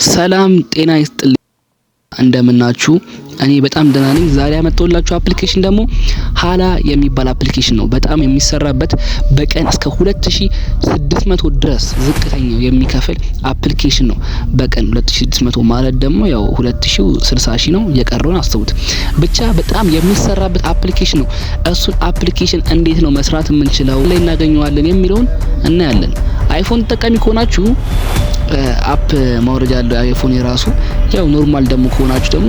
ሰላም ጤና ይስጥልኝ እንደምናችሁ እኔ በጣም ደህና ነኝ። ዛሬ ያመጣሁላችሁ አፕሊኬሽን ደግሞ ሀላ የሚባል አፕሊኬሽን ነው። በጣም የሚሰራበት በቀን እስከ 2600 ድረስ ዝቅተኛው የሚከፍል አፕሊኬሽን ነው። በቀን 2600 ማለት ደግሞ ያው 2060 ሺህ ነው። የቀረውን አስቡት። ብቻ በጣም የሚሰራበት አፕሊኬሽን ነው። እሱን አፕሊኬሽን እንዴት ነው መስራት የምንችለው ላይ እናገኘዋለን የሚለውን እናያለን። አይፎን ተጠቃሚ ከሆናችሁ አፕ ማውረድ ያለው አይፎን የራሱ ያው ኖርማል ደግሞ ከሆናችሁ ደግሞ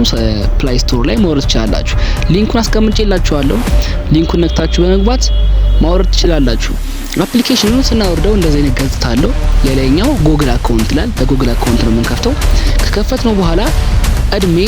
ፕላይ ስቶር ላይ ማውረድ ትችላላችሁ። ሊንኩን አስቀምጬላችኋለሁ። ሊንኩን ነክታችሁ በመግባት ማውረድ ትችላላችሁ። አፕሊኬሽኑን ስናወርደው እንደዚህ አይነት ገጽታ አለው። የላይኛው ጉግል አካውንት ይላል። በጉግል አካውንት ነው የምንከፍተው። ከከፈትነው በኋላ እድሜ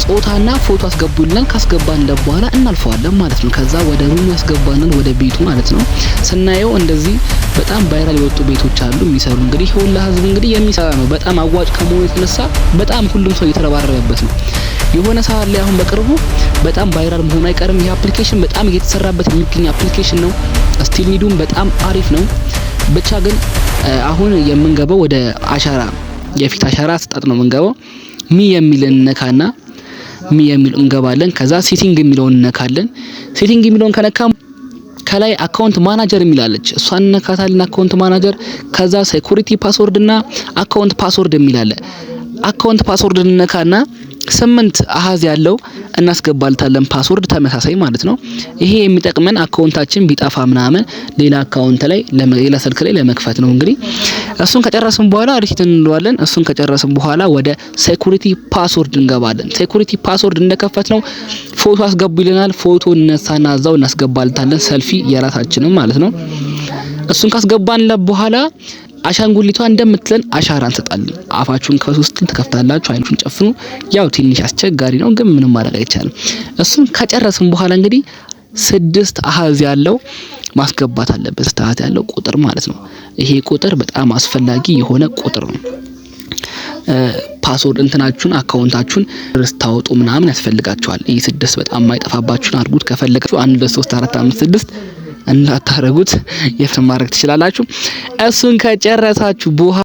ጾታና ፎቶ አስገቡልናል። ካስገባን በኋላ እናልፈዋለን ማለት ነው። ከዛ ወደ ሩም ያስገባንን ወደ ቤቱ ማለት ነው። ስናየው እንደዚህ በጣም ቫይራል የወጡ ቤቶች አሉ የሚሰሩ እንግዲህ ሁላ ህዝብ እንግዲህ የሚሰራ ነው። በጣም አዋጭ ከመሆኑ የተነሳ በጣም ሁሉም ሰው እየተረባረበበት ነው። የሆነ ሰዓት ላይ አሁን በቅርቡ በጣም ቫይራል መሆኑ አይቀርም። ይሄ አፕሊኬሽን በጣም እየተሰራበት የሚገኝ አፕሊኬሽን ነው። ስቲል ኒዱም በጣም አሪፍ ነው። ብቻ ግን አሁን የምንገባው ወደ አሻራ የፊት አሻራ አሰጣጥ ነው የምንገባው። ሚ የሚል ነካና ሚ የሚል እንገባለን። ከዛ ሴቲንግ የሚለውን ነካለን። ሴቲንግ የሚለውን ከነካ ከላይ አካውንት ማናጀር የሚላለች እሷን ነካታለን። አካውንት ማናጀር ከዛ ሴኩሪቲ ፓስወርድ እና አካውንት ፓስወርድ የሚላለ አካውንት ፓስወርድ ነካና 8 አሃዝ ያለው እናስገባልታለን። ፓስወርድ ተመሳሳይ ማለት ነው። ይሄ የሚጠቅመን አካውንታችን ቢጠፋ ምናምን ሌላ አካውንት ላይ ሌላ ስልክ ላይ ለመክፈት ነው። እንግዲህ እሱን ከጨረስን በኋላ ሪሲት እንለዋለን። እሱን ከጨረስን በኋላ ወደ ሴኩሪቲ ፓስወርድ እንገባለን። ሴኩሪቲ ፓስወርድ እንደከፈት ነው ፎቶ አስገቡ ይለናል። ፎቶ እነሳና እዛው እናስገባልታለን። ሰልፊ የራሳችንን ማለት ነው። እሱን ካስገባን በኋላ አሻንጉሊቷ እንደምትለን አሻራ እንሰጣለን። አፋችሁን ከውስጥ ተከፍታላችሁ፣ አይናችሁን ጨፍኑ። ያው ትንሽ አስቸጋሪ ነው ግን ምንም ማድረግ አይቻልም። እሱን ከጨረስን በኋላ እንግዲህ 6 አሃዝ ያለው ማስገባት አለበት። 6 አሃዝ ያለው ቁጥር ማለት ነው። ይሄ ቁጥር በጣም አስፈላጊ የሆነ ቁጥር ነው። ፓስወርድ እንትናችሁን አካውንታችሁን ርስታውጡ ምናምን ያስፈልጋችኋል። ይሄ 6 በጣም ማይጠፋባችሁን አድርጉት። ከፈለጋችሁ 1 2 3 4 5 6 እንዳታረጉት የፍን ማድረግ ትችላላችሁ። እሱን ከጨረሳችሁ በኋላ